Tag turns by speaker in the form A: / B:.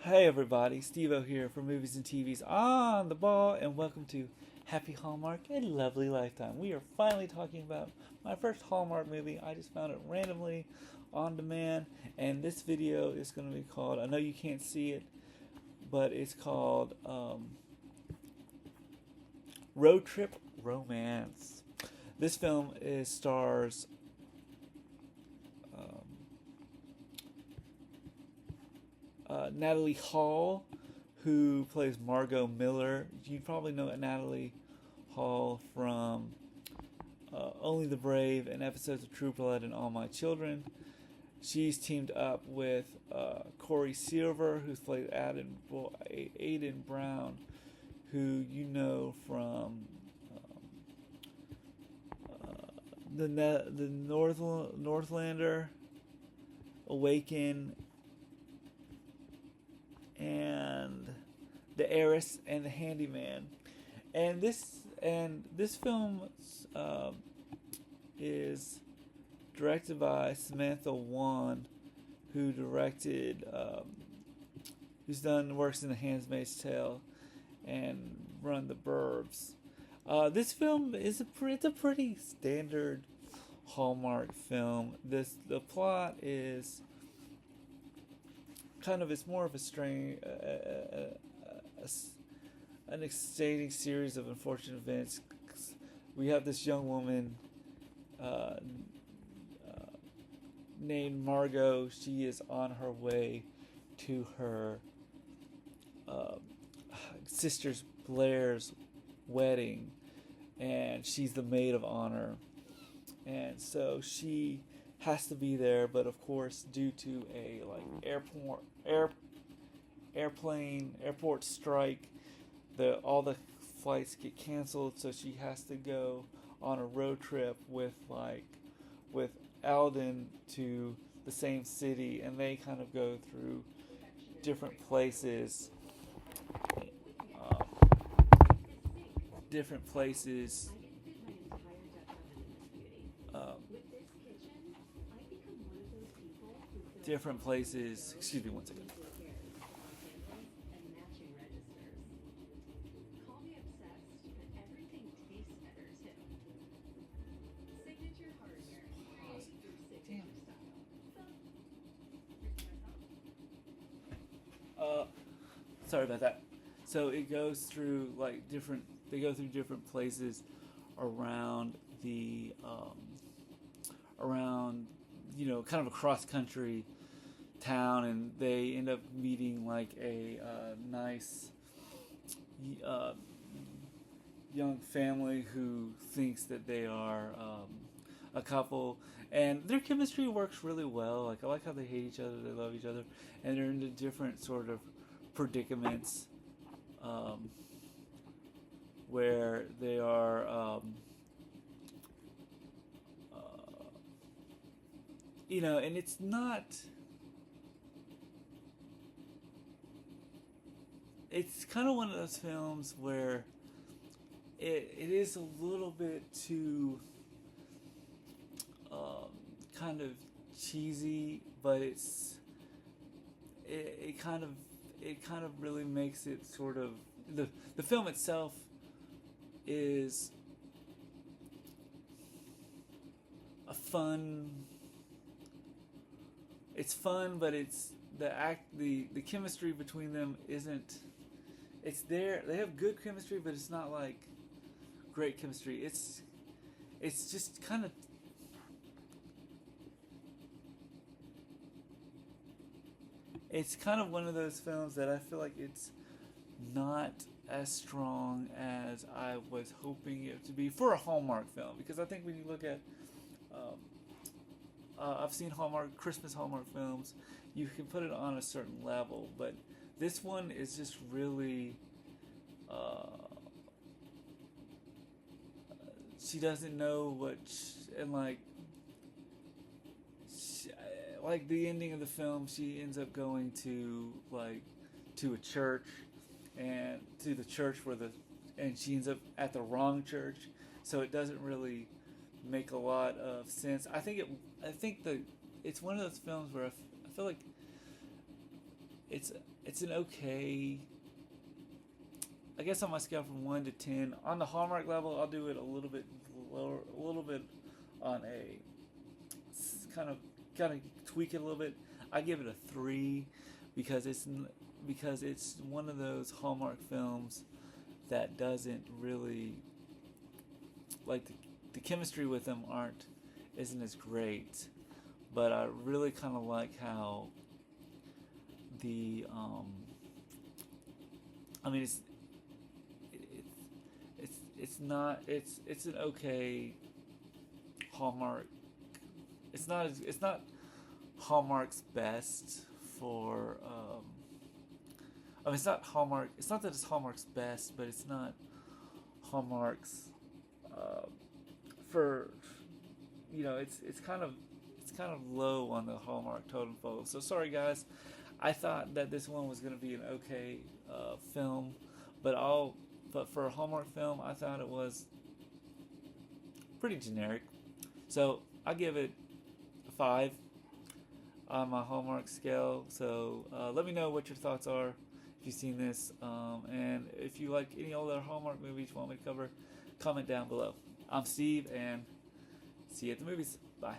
A: Hey everybody, Steve-O here for Movies and TVs on the ball, and welcome to Happy Hallmark, a lovely lifetime. We are finally talking about my first Hallmark movie. I just found it randomly on demand, and this video is going to be called, I know you can't see it, but it's called Road Trip Romance. This film stars um, Natalie Hall, who plays Margot Miller. You probably know Natalie Hall from Only the Brave and episodes of True Blood and All My Children. She's teamed up with Corey Silver, who's played Aiden Brown, who you know from the Northlander, Awaken, and The Heiress and The Handyman. And this film is directed by Samantha Wan, who works in The Handmaid's Tale and run The Burbs. This film is it's a pretty standard Hallmark film. The plot is it's more of an exciting series of unfortunate events. We have this young woman named Margot. She is on her way to her sister's Blair's wedding, and she's the maid of honor, and so she has to be there, but of course, due to a airport strike, all the flights get canceled, so she has to go on a road trip with Alden to the same city, and they kind of go through different places, um, different places. Um, Different places. Excuse me one second. Sorry about that. So it goes through different. They go through different places around around kind of a cross country town, and they end up meeting a nice uh, young family who thinks that they are a couple, and their chemistry works really well. I like how they hate each other, they love each other, and they're into different sort of predicaments um, where they are. And it's not. It's kind of one of those films where it is a little bit too kind of cheesy, but it kind of really makes it sort of the film itself is a fun. It's fun, but the chemistry between them isn't. It's there. They have good chemistry, but it's not like great chemistry. It's just kind of. It's kind of one of those films that I feel like it's not as strong as I was hoping it to be for a Hallmark film, because I think when you look at I've seen Christmas Hallmark films. You can put it on a certain level, but this one is just really. She doesn't know like the ending of the film. She ends up going to a church, and to the church and she ends up at the wrong church, so it doesn't really make a lot of sense. I think it's one of those films where I feel like it's an okay. I guess on my scale from 1 to 10, on the Hallmark level, I'll do it a little bit lower, a little bit on a kind of tweak it a little bit. I give it a 3 because it's one of those Hallmark films that doesn't really like the chemistry with them isn't as great, but I really kind of like how the I mean it's an okay Hallmark. It's not Hallmark's best for I mean it's not Hallmark. It's not that it's Hallmark's best, but it's not Hallmark's for it's kind of low on the Hallmark totem pole. So sorry guys, I thought that this one was going to be an okay film, but for a Hallmark film, I thought it was pretty generic. So I give it a 5 on my Hallmark scale. So let me know what your thoughts are if you've seen this, and if you like any other Hallmark movies you want me to cover, comment down below. I'm Steve, and see you at the movies. Bye.